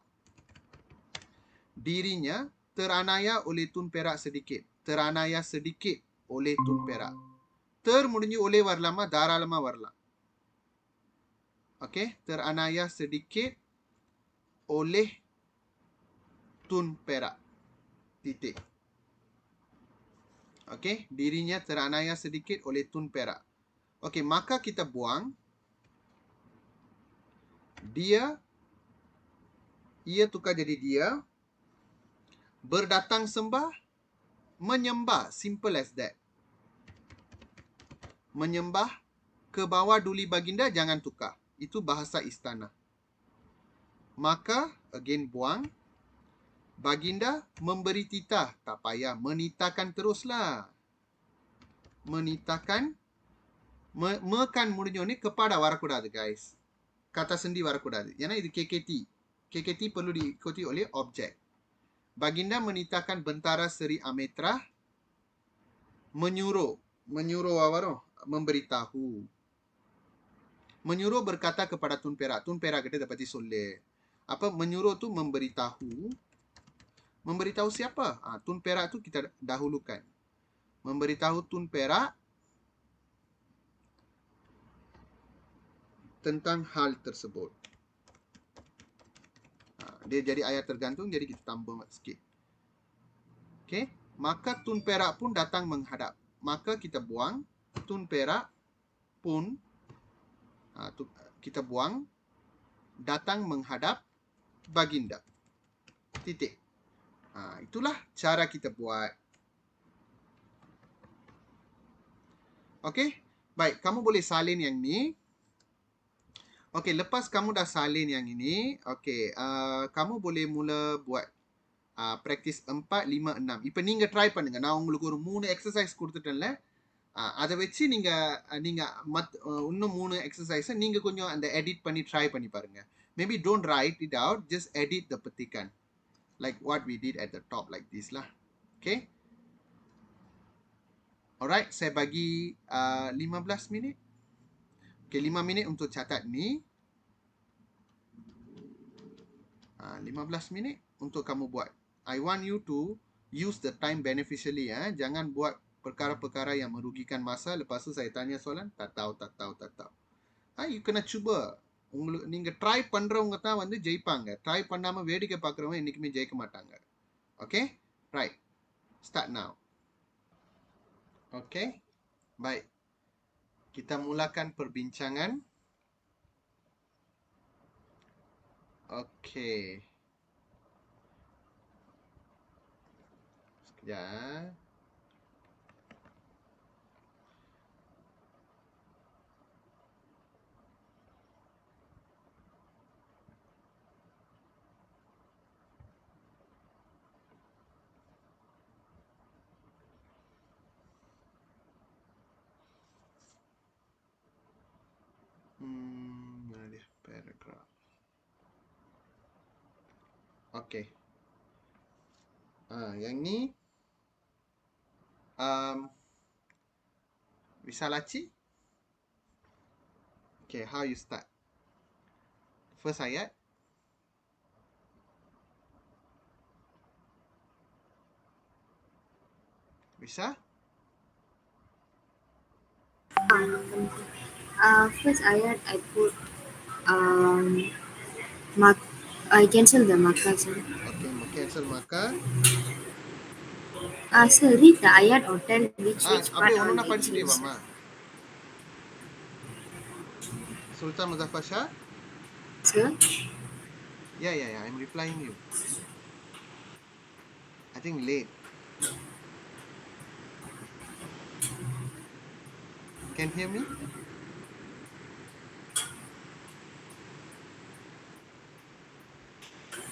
dirinya teranaya oleh Tun Perak sedikit. Teranaya sedikit oleh Tun Perak. Termunyu oleh warlama, daralama warla. Okey, teranaya sedikit oleh Tun Perak. Titik. Okey, dirinya teranaya sedikit oleh Tun Perak. Okey, maka kita buang ia tukar jadi dia berdatang sembah menyembah, simple as that. Menyembah ke bawah duli baginda jangan tukar. Itu bahasa istana. Maka, again buang. Baginda memberi titah. Tak payah. Menitahkan teruslah. Menitahkan. Mekan முடிஞ்ச உடனே kepada வரக்கூடாது guys. Kata sendi வரக்கூடாது. ஏன்னா இது KKT. KKT perlu diikuti oleh objek. Baginda menitahkan bentara Seri Ametra menyuruh apa tu? Memberitahu. Menyuruh berkata kepada Tun Perak. Tun Perak kita dapat soleh. Apa menyuruh tu memberitahu. Memberitahu siapa? Tun Perak tu kita dahulukan. Memberitahu Tun Perak tentang hal tersebut. Dia jadi ayat tergantung, jadi kita tambah sikit. Okey, maka Tun Perak pun datang menghadap. Maka kita buang Tun Perak pun kita buang datang menghadap baginda. Titik. Itulah cara kita buat. Okey, baik, kamu boleh salin yang ni. Okey, lepas kamu dah salin yang ini, okey, kamu boleh mula buat practice 4, 5, 6. இப்போ நீங்க ட்ரை பண்ணுங்க. நான் உங்களுக்கு ஒரு 3 எக்ஸசைஸ் கொடுத்துட்டேன்ல. அதை வச்சு நீங்க இன்னும் 3 எக்ஸசைஸை நீங்க கொஞ்சம் அந்த எடிட் பண்ணி ட்ரை பண்ணி பாருங்க. Maybe don't write it out, just edit the petikan. Like what we did at the top like this lah. Okay? Alright, saya bagi 15 minit. Okay, 5 minit untuk catat ni. 15 minit untuk kamu buat. I want you to use the time beneficially. Jangan buat perkara-perkara yang merugikan masa. Lepas tu saya tanya soalan, tak tahu. You kena cuba. நீங்க ட்ரை பண்றவங்க தான் வந்து ஜெயிப்பாங்க. ட்ரை பண்ணாம வேடிக்கை பார்க்குறவங்க என்னைக்குமே ஜெயிக்க மாட்டாங்க. Okay? Right. Start now. Okay? Baik. Kita mulakan perbincangan. Okay. Sekejap. Mana dia? Paragraph. Okay. Yang ni Risalaci. Okay, how you start? First ayat. Bisa? First ayat I put I cancel the marker, sir. Okay, cancel marker. Sir, read the ayat or tell which part அப்படியே on ஒன்னொன்னா the படிச்சுட்டே change, வாமா. Sultan Muzaffar Shah. sir. Yeah. I'm replying you. I think late. Can hear me?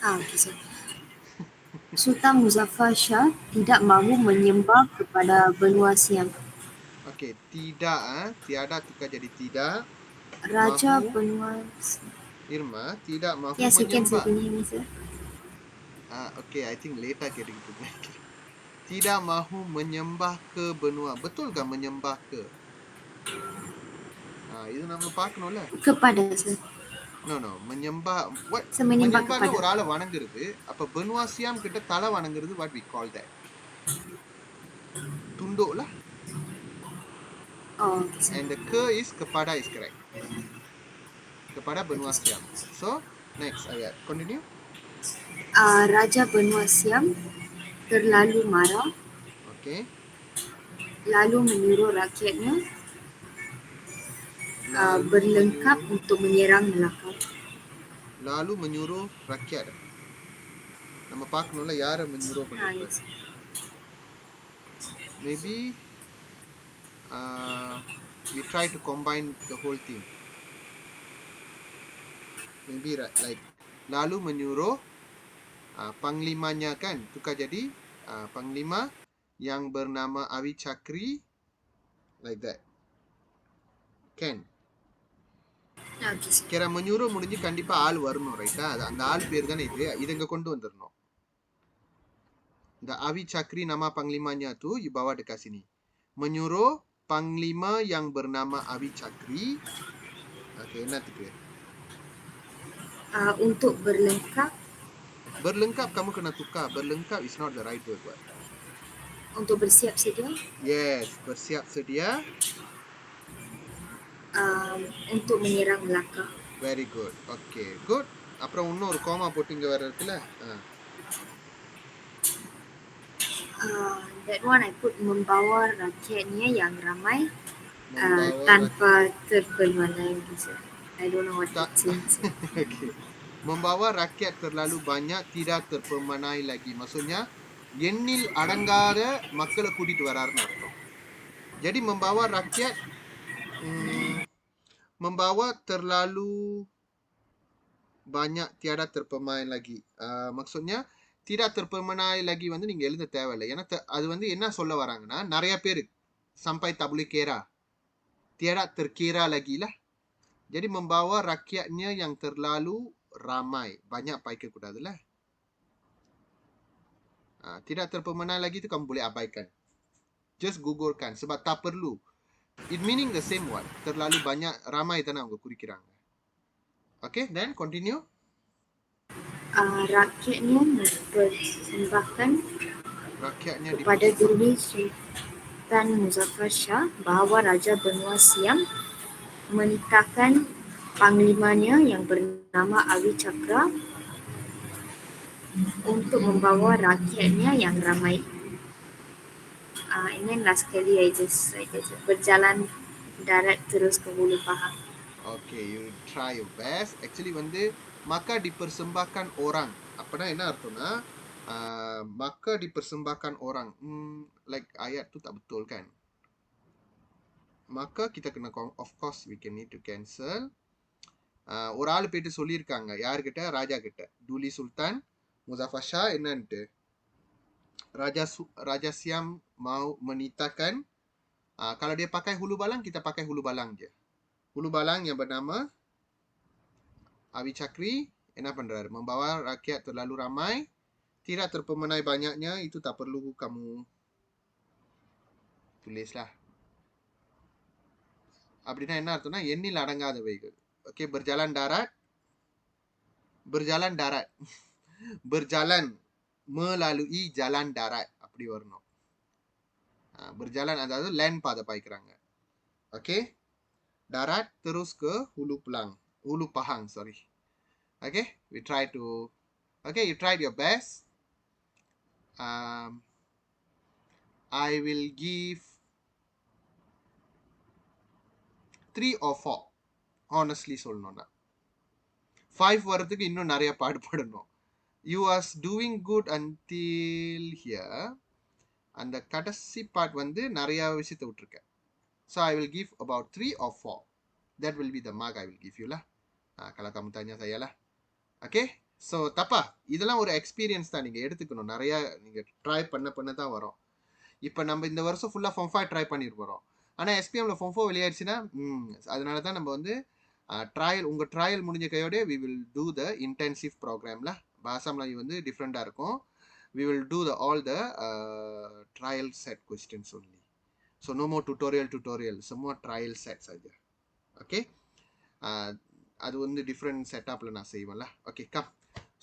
Okay, sir. Sultan Muzaffar Shah tidak mahu menyembah kepada benua Siam. Okay, tidak tiada tukar jadi tidak. Raja Mahu. benua Irma tidak mahu Yes, you can, sir. menyembah. Can you hear me, sir? Okay, I think later gitu. Tidak mahu menyembah ke benua. Betulkah menyembah ke? இது நம்ம பார்க்கணும்ல. Kepada, sir. No. menyembah. What? Menyembah menyembahனா kepada. ஒரு ஆளை வணங்குறது. அப்ப பெனுவா சியாம் கிட்ட தலை வணங்குறது, what we call that? Tunduk lah. Oh, okay, sir. And the ke is kepada is correct. Kepada benua Siam. So, next ayat. Continue. Raja benua Siam terlalu marah, Okay. lalu menyuruh rakyatnya berlengkap untuk menyerang Melaka. Lalu menyuruh rakyat. நம்ம பார்க்கணும்ல யாரை menyuruh பண்ணுறது. Yes. Maybe we try to combine the whole thing. Maybe like lalu menyuruh panglimanya kan tukar jadi panglima yang bernama Awi Chakri, like that. Can Okay, sir. kira menyuruh முடிஞ்சு கண்டிப்பா ஆள் வரணும், ரைட்டா? அந்த ஆள் பேர் தானே இது இங்க கொண்டு வந்துடணும். இந்த Awi Chakri nama panglimanya tu you bawa dekat sini. Menyuruh panglima yang bernama Awi Chakri. Okay, என்னத்துக்கு? Untuk berlengkap. Berlengkap kamu kena tukar. Berlengkap is not the right word. What? Untuk bersiap sedia. Yes, bersiap sedia. Untuk menyerang Melaka. Very good. Okay, good. அப்புறம் இன்னொரு கோமா போட்டு இங்க வேற இருக்குல்ல. That one I put membawa rakyatnya yang ramai Membawa tanpa terpelmanai. I don't know what Tak. it means. Okay. Membawa rakyat terlalu banyak tidak terpemanai lagi. Maksudnya எண்ணில் அடங்காத மக்களை கூட்டிட்டு வராருன்னு அர்த்தம். Jadi membawa rakyat membawa terlalu banyak tiada terpemanai lagi. Maksudnya tidak terpemanai lagi வந்து நீங்க எழுத தேவையில்லை. ஏன்னா அது வந்து என்ன சொல்ல வராங்கன்னா நிறைய பேர் sampai tak boleh kira. Tiada terkira lagi lah. Jadi membawa rakyatnya yang terlalu ramai. Banyak pakai கூடாதுல்ல. Tidak terpemanai lagi itu kamu boleh abaikan. Just gugurkan sebab tak perlu. It meaning the same word. Terlalu banyak ramai tanah அவங்க குறிக்கிறாங்க. Okay, then continue. Rakyatnya mempersembahkan Rakyatnya kepada Duli Sultan Muzaffar Shah bahawa Raja Benua Siam menitahkan panglimanya yang bernama Awi Chakra untuk membawa rakyatnya yang ramai. And then last kali I just berjalan darat terus ke Hulu Pahang. Okay, you try your best. Actually வந்து maka dipersembahkan orang. Apana என்ன அர்த்தம்னா maka dipersembahkan orang. Like ayat tu tak betul kan? Maka kita kena, of course we can need to cancel. ஒரு ஆள் போயிட்டு சொல்லியிருக்காங்க யார்கிட்ட ராஜா கிட்ட டூலி சுல்தான் முசாஃபர் ஷா என்னன்ட்டு Raja Siam mau menitahkan kalau dia pakai hulu balang kita pakai hulu balang je. Hulu balang yang bernama Awi Chakri என்ன பண்றாரு membawa rakyat terlalu ramai tidak terpemanai banyaknya itu tak perlu kamu tulislah. அப்படின்னா என்ன அர்த்தம்னா எண்ணில் அடங்காதவைகள். Okay berjalan darat berjalan melalui jalan darat அப்படி வரணும். Berjalan அதாவது land பாதை பாய்க்கிறாங்க. Okay, darat terus ke hulu pahang, sorry. Okay, we try to, okay, you tried your best. I will give 3 or 4 honestly சொல்லணும்னா 5 வரதுக்கு இன்னும் நிறைய பாடுபடணும். You was doing good until here. அந்த கடைசி part வந்து நிறைய விஷயத்தை விட்டுருக்க. So I will give about 3 or 4. That will be the mark I will give you lah. Kalau kamu tanya saya lah. Okay, so தப்பா இதெல்லாம் ஒரு எக்ஸ்பீரியன்ஸ் தான் நீங்க எடுத்துக்கணும். நிறைய நீங்க ட்ரை பண்ண தான் வரும். இப்போ நம்ம இந்த வருஷம் ஃபுல்லா ஃபார்ம் 5 ட்ரை பண்ணிட்டு போறோம். ஆனா எஸ்பிஎம்ல ஃபார்ம் 4 வெளியாயிருச்சுன்னா அதனால தான் நம்ம வந்து உங்க ட்ரையல் முடிஞ்ச கையோட we will do the intensive programல பாஷா மலாய் வந்து டிஃப்ரெண்டா இருக்கும். We will do all the trial set questions only. So no more tutorial. Semua trial set saja. Okay. அது வந்து டிஃப்ரெண்ட் செட்டப்ல நான் செய்வேன்ல. Okay come.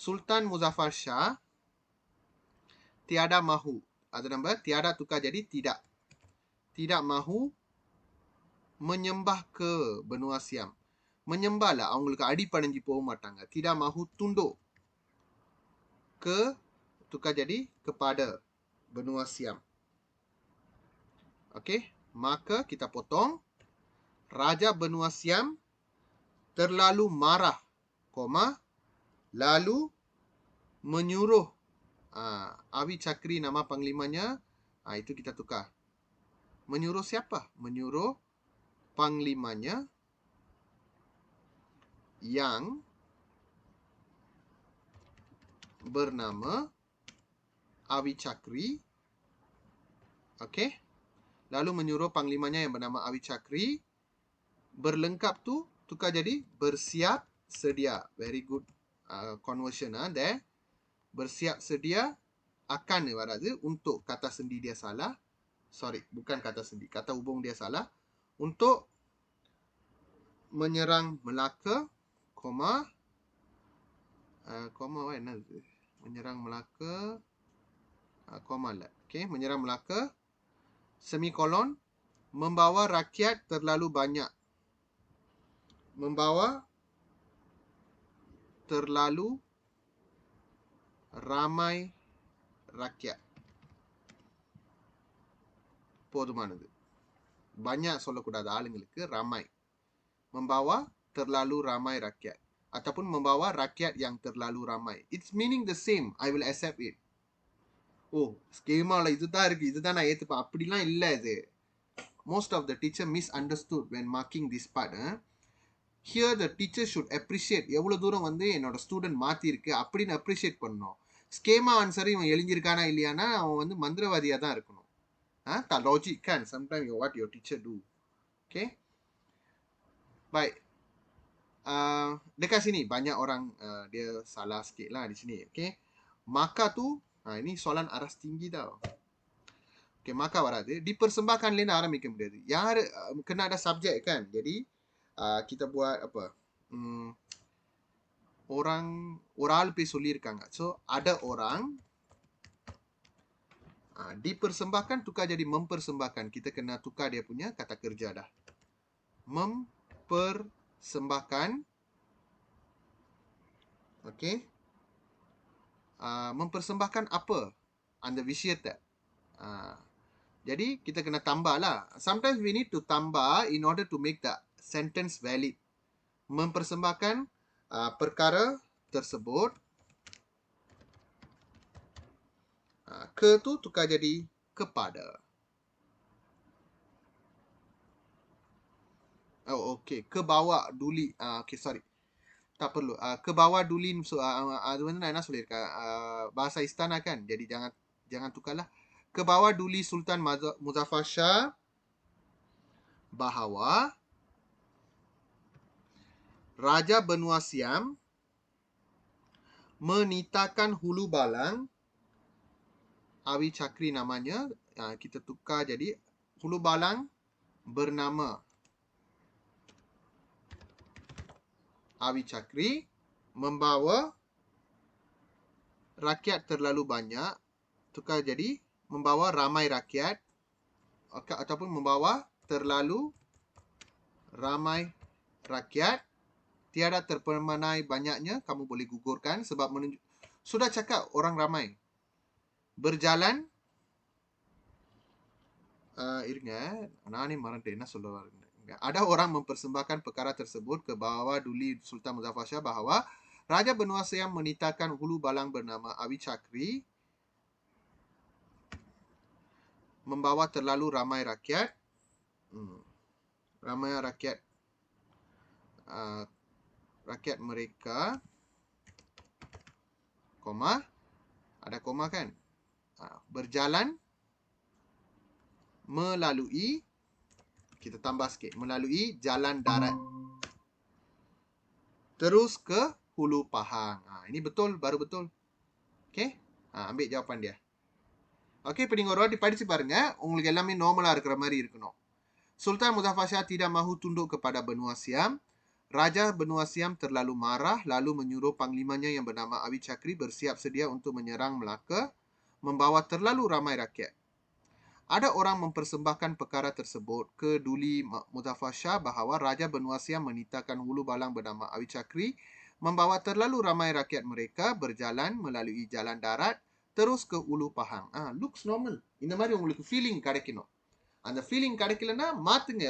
Sultan Muzaffar Shah tiada mahu. அது நம்ம tiada tukar jadi tidak mahu menyembah ke benua Siam. menyembah lah அவங்களுக்கு அடிபணிஞ்சு போக மாட்டாங்க. tidak mahu tunduk ke tukar jadi kepada benua Siam. Okey, maka kita potong Raja Benua Siam terlalu marah, lalu menyuruh Awi Chakri nama panglimanya, itu kita tukar. Menyuruh siapa? Menyuruh panglimanya yang bernama Awi Chakri. Okey. Lalu menyuruh panglimanya yang bernama Awi Chakri berlengkap tu tukar jadi bersiap sedia. Very good conversion there. Bersiap sedia akan வராது untuk kata sendi dia salah. Sorry, bukan kata sendi, kata hubung dia salah. Untuk menyerang Melaka, Koma என்னது? Menyerang Melaka. Koma lah. Okay, menyerang Melaka. Semikolon. Membawa rakyat terlalu banyak. Membawa terlalu ramai rakyat. போதுமானது. Banyak சொல்லக்கூடாது ஆளுங்களுக்கு, ramai. Membawa terlalu ramai rakyat. Ataupun membawa rakyat yang terlalu ramai. It's meaning the same. I will accept it. Oh, skema lah இதுதான் இருக்கு, இதுதான் நான் ஏத்துப்பேன். அப்படிலாம் இல்ல இது. Most of the teacher misunderstood when marking this part. Here the teacher should appreciate எவ்வளவு தூரம் வந்து என்னோட ஸ்டூடெண்ட் மாத்தி இருக்கு அப்படின்னு அப்ரிஷியேட் பண்ணணும். ஸ்கேமா ஆன்சர் இவன் எழுதியிருக்கானா இல்லையானா அவன் வந்து மந்திரவாதியா தான் இருக்கணும். Tak logic kan. Sometimes what your teacher do. Okay. Baik. Dekat sini banyak orang dia salah sikit lah di sini. Okay. Maka tu, ini soalan aras tinggi tau. Okay, maka வராது. Dipersembahkanலேருந்து ஆரம்பிக்க முடியாது. யார் kena ada subjek kan. Jadi kita buat apa? Orang ஒரு ஆள் போய் சொல்லியிருக்காங்க. So ada orang dipersembahkan tukar jadi mempersembahkan. Kita kena tukar dia punya kata kerja dah. Mempersembahkan. Okay. Mempersembahkan apa? Anda விஷயத்தை. Jadi kita kena tambah lah. Sometimes we need to tambah in order to make the sentence valid. Mempersembahkan perkara tersebut. Ke tu tukar jadi kepada. Oh, okay. Ke bawah duli. Okay, sorry. Tak perlu. Ke bawah duli. So, அது வந்து நான் என்ன சொல்லியிருக்கேன்? Bahasa istana kan. Jadi jangan tukarlah. Ke bawah duli Sultan Muzaffar Shah bahawa Raja Benua Siam menitakan hulu balang. Awi Chakri namanya. Kita tukar jadi hulu balang bernama Awi Chakri membawa rakyat terlalu banyak. Tukar jadi membawa ramai rakyat. Ataupun membawa terlalu ramai rakyat. Tiada terpemanai banyaknya. Kamu boleh gugurkan sebab sudah cakap orang ramai. Berjalan. Irga, நான் மறந்துட்டேன் என்ன சொல்ல வரேன். Ada orang mempersembahkan perkara tersebut ke bawah duli Sultan Muzaffar Shah bahawa Raja Benua Siam menitakan hulu balang bernama Awi Chakri membawa terlalu ramai rakyat. Ramai rakyat. Rakyat mereka. Koma. Ada koma kan? Berjalan melalui, kita tambah sikit, melalui jalan darat terus ke Hulu Pahang. Ini betul, baru betul. Okay, ambil jawapan dia. Okay, pendengar படிச்சு பாருங்க. உங்களுக்கு எல்லாமே நார்மலா இருக்கிற மாதிரி இருக்கணும். Sultan Muzaffar Shah tidak mahu tunduk kepada Benua Siam. Raja Benua Siam terlalu marah lalu menyuruh panglimanya yang bernama Awi Chakri bersiap sedia untuk menyerang Melaka, membawa terlalu ramai rakyat. Ada orang mempersembahkan perkara tersebut ke Duli Muzaffar Shah bahawa Raja Benua Siam menitakan hulu balang bernama Awi Chakri membawa terlalu ramai rakyat mereka berjalan melalui jalan darat terus ke Hulu Pahang. Looks normal. இந்த மாதிரி உங்களுக்கு feeling கிடைக்கணும். அந்த feeling கிடைக்கலனா மாத்துங்க.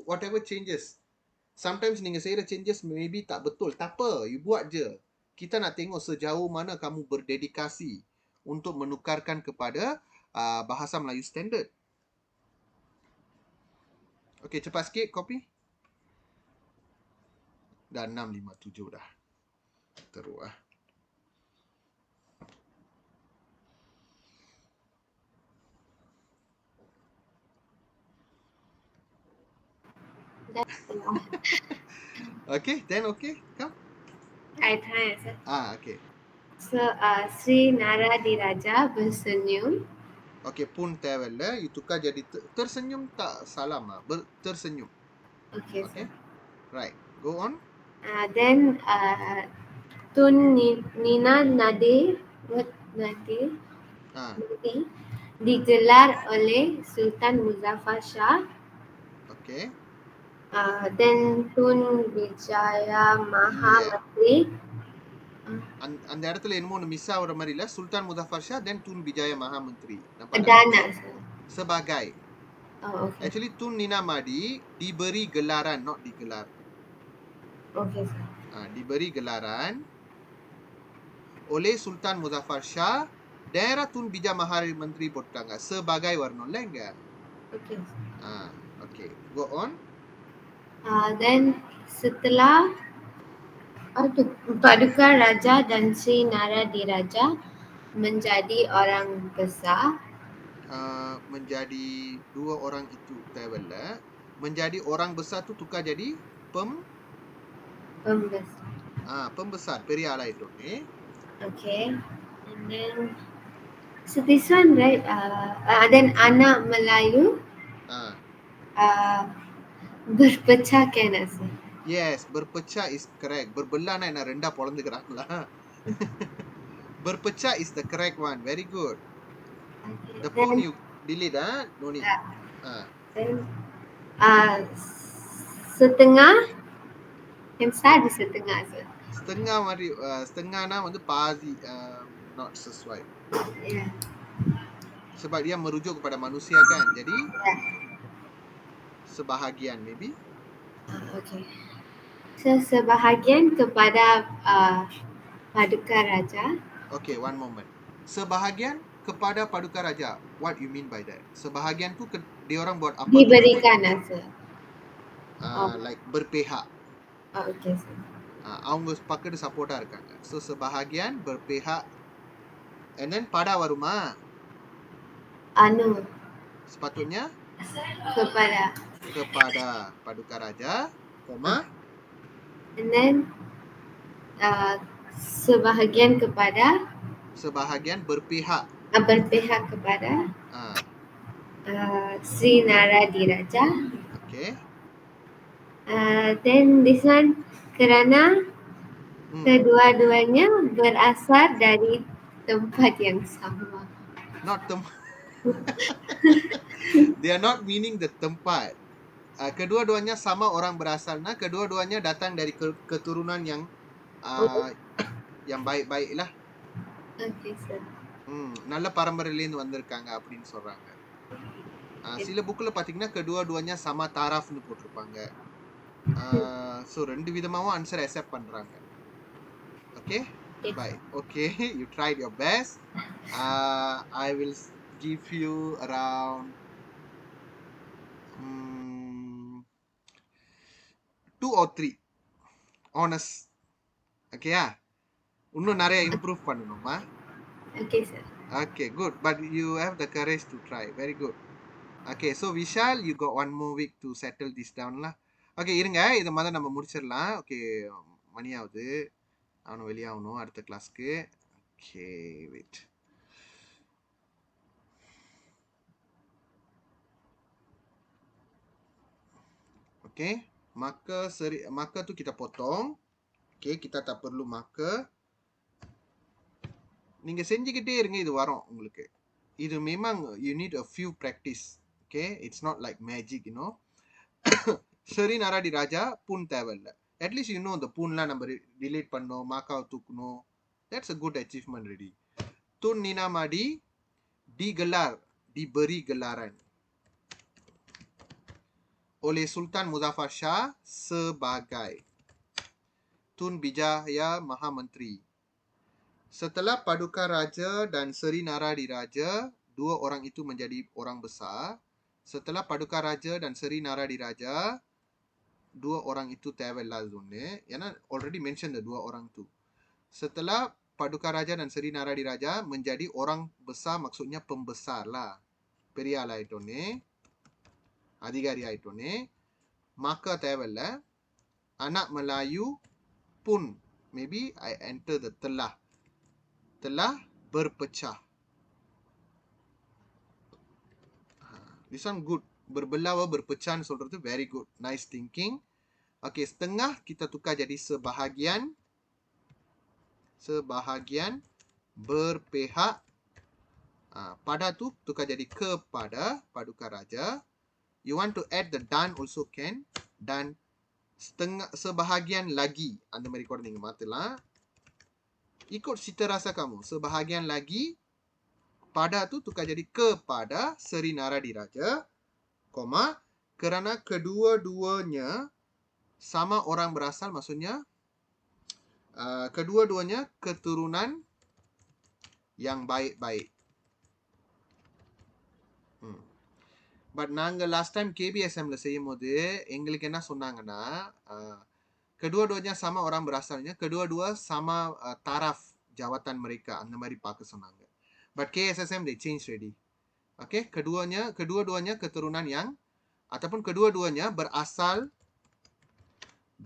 Whatever changes. Sometimes நீங்க செய்யற changes maybe tak betul. Tak apa, you buat je. Kita nak tengok sejauh mana kamu berdedikasi untuk menukarkan kepada bahasa Melayu standard. Okey, cepat sikit copy. Dah 657 dah. Teruk ah. Okay, then okay. Come. I try answer. Okay. So, Sri Naradiraja bersenyum. Okay, pun தேவையில்லை. You tukar jadi tersenyum tak salah mah. Tersenyum. Okay, Okay. sir. Right. Go on. Then Nina Nadir Ah, digelar oleh Sultan Muzaffar Shah. okay. Then Tun Vijaya Yeah. Mahamantri. அந்த இடத்துல என்னமோ ஒன்று மிஸ் ஆகுற மாதிரி இல்ல. சுல்தான் முதஃபர் ஷா தென் தூன் விஜய மகாமந்திரி. nampak tak? Dana, sir. Sebagai. Oh, okay. Actually Tun Nina Madi diberi gelaran, not digelar. Okay, sir. Diberi gelaran oleh Sultan Muzaffar Shah. Daerah Tun Bija Mahamantri போட்டாங்க. Sebagai வரணும்ல இங்க. Okay, sir. Okay. Go on. Then setelah Paduka Raja dan Sri Naradiraja menjadi orang besar. Menjadi dua orang itu தேவையில்ல. Menjadi orang besar tu tukar jadi Pembesar. pembesar. பெரிய ஆளாயிட்டோன்னே. Okay. And then so this one, right? Then anak Melayu berpecah kena, sir. Yes, berpecah is correct. Berbelahனா என்ன ரெண்டா பொளந்துக்கறாங்களா? Berpecah is the correct one. Very good. Okay. The phone you delete, no need. Then setengah yang di setengah, sir. Setengah மாதிரி setengahனா வந்து பாதி not sesuai. Yeah. Sebab dia merujuk kepada manusia kan. Jadi sebahagian maybe. Okay. So sebahagian kepada Paduka Raja. Okay, one moment. Sebahagian kepada Paduka Raja. What you mean by that? Sebahagian tu dia orang buat apa? Diberikan, sir. Like berpihak. Okay, sir. அவங்க பக்கத்து சப்போர்ட்டா இருக்காங்க. So sebahagian berpihak. And then pada வருமா? Sepatutnya kepada Paduka Raja, and then sebahagian berpihak kepada Sri Naradiraja. Okay. Then this one kerana kedua-duanya berasal dari tempat yang sama. Not they are not meaning the tempat. Kedua-duanya sama orang berasalnya. Kedua-duanya datang dari keturunan yang yang baik-baik lah. Okay, sir. நல்ல பரம்பரையிலேருந்து வந்திருக்காங்க அப்படின்னு சொல்றாங்க. சில புக்ல பாத்தீங்கன்னா kedua-duanya sama tarafனு போட்டிருப்பாங்க. So ரெண்டு விதமாவும் ஆன்சர் அக்செப்ட் பண்றாங்க. Okay? Bye. Okay, you tried your best. I will give you around 2 or 3 honest. Okay, இன்னும் நிறைய improve பண்ணணுமா? Okay, sir. Okay, good. But you have the courage to try. Very good. Okay, so Vishal, you got one more week to settle this down lah. Okay, இருங்க இதை மாதிரி நம்ம முடிச்சிடலாம். Okay, மணி ஆகுது. அவனும் வெளியாகணும் அடுத்த கிளாஸ்க்கு. Okay, wait. Okay, marker tu kita potong. Okay, kita tak perlu marker. நீங்க செஞ்சுக்கிட்டே இருங்க, இது வரும் உங்களுக்கு. இது memang you need a few practice. Okay, it's not like magic, you know. Sri Naradiraja pun தேவையில்லை. At least you know the punலாம் நம்ம delete பண்ணோம், marker தூக்கணும். That's a good achievement already. Tun Nina Madi digelar, diberi gelaran oleh Sultan Muzaffar Shah sebagai Tun Bijaya Mahamantri. Setelah Paduka Raja dan Sri Naradiraja, dua orang itu menjadi orang besar. Setelah Paduka Raja dan Sri Naradiraja, dua orang itu தேவையில்லாத ஒண்ணு. ஏன்னா already mention the dua orang tu. Setelah Paduka Raja dan Sri Naradiraja menjadi orang besar, maksudnya pembesar lah. பெரிய ஆளாயிட்டோன்னே, அதிகாரி ஆயிட்டோன்னே, maka தேவையில்லை. Anak Melayu pun, maybe I enter the telah berpecah. This one good. Berbelah berpecah சொல்றது very good. Nice thinking. Okay, setengah kita tukar jadi sebahagian. Sebahagian berpihak. Pada tu tukar jadi kepada, paduka raja. You want to add the dan also can. Dan sebahagian lagi. அந்த மாதிரி கூட நீங்க மாத்தலாம். Ikut cita rasa kamu. Sebahagian lagi. Pada tu tukar jadi kepada Seri Naradiraja. Koma. Kerana kedua-duanya sama orang berasal, maksudnya kedua-duanya keturunan yang baik-baik. But நாங்கள் last time கேபிஎஸ்எம்ல செய்யும் போது எங்களுக்கு என்ன சொன்னாங்கன்னா, kedua-duanya sama orang berasalnya, kedua-dua sama taraf jawatan mereka, அந்த மாதிரி பார்க்க சொன்னாங்க. But KSSM they change already. Okay, kedua-duanya keturunan yang ataupun kedua-duanya berasal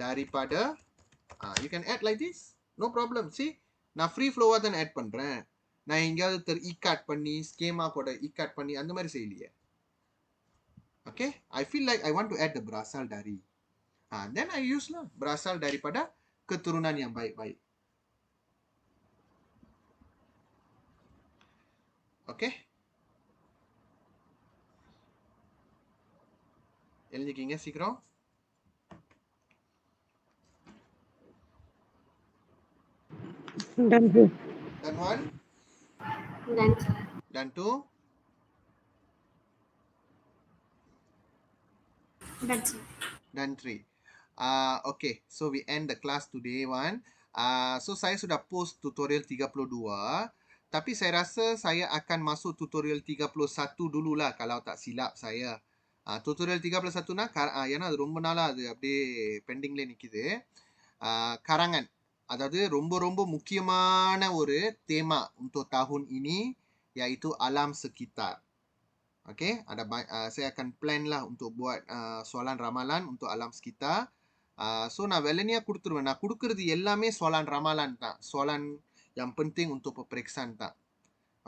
daripada you can add like this, no problem. See, நான் free flow தான் add பண்றேன். நான் எங்கயாவது terikat பண்ணி ஸ்கீமா கூட ikat பண்ணி அந்த மாதிரி செய்யலையே. Okay, I feel like I want to add the berasal dari. Then I use lah berasal daripada keturunan yang baik-baik. Okay. எழுதிக்கிங்க சீக்கிரம். Done, sir. Dan 1. Dan Dan 2. Dan 3. Okay, so we end the class today one. So saya sudah post tutorial 32. Tapi saya rasa saya akan masuk tutorial 31 dululah kalau tak silap saya. Tutorial 31 nak ஏன்னா அது ரொம்ப நாளா அது அப்படியே பெண்டிங்ல நிக்குது. Karangan. அதாவது ரொம்ப ரொம்ப முக்கியமான ஒரு tema untuk tahun ini iaitu alam sekitar. Okay, saya akan plan lah untuk buat soalan ramalan untuk alam sekitar. So நான் வெள்ளனியா கொடுத்துருவேன். நான் கொடுக்கிறது எல்லாமே soalan ramalan தான். Soalan yang penting untuk peperiksaan தான்.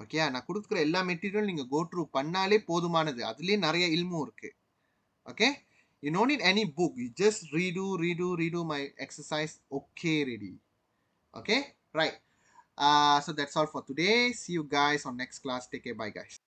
Okay, நான் கொடுக்குற எல்லா மெட்டீரியல் நீங்க go through பண்ணாலே போதுமானது. அதுலயே நிறைய ilmu இருக்கு. Okay, you don't need any book. You just redo my exercise. Okay, ready. Okay, right. So that's all for today. See you guys on next class. Take care. Bye, guys.